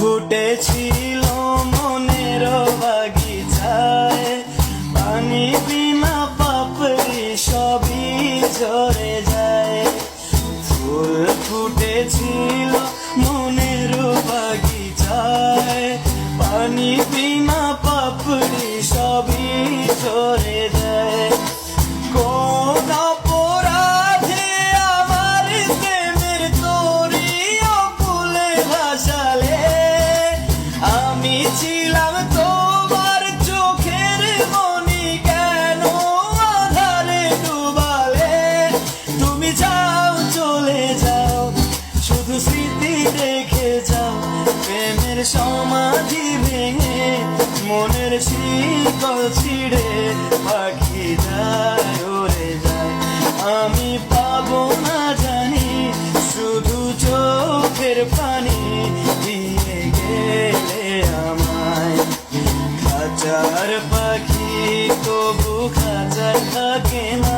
ফুটেছিল মনের বাগিচায়, পানি বিনা পাপড়ি সবই ঝরে যায়। ফুল ফুটেছিল মনের বাগিচায়, পানি বিনা পাপড়ি সবই ঝরে যায়। কোন অপরাধে আমার প্রেমের তরি অকুলে ভাসালে, আমি ছিলাম তোমার চোখের মনি, কেন আধারে ডুবালে? তুমি যাও চলে যাও, শুধু স্মৃতি রেখে যাও। প্রেমের সমাধি ভেঙে মনের শিকল ছিঁড়ে পাখি যায় উড়ে যায়। আমি পাবো না জানি, শুধু চোখের পানি দিয়ে গেলে আমায়। খাঁচার পাখি তবু খাঁচায় থাকে না,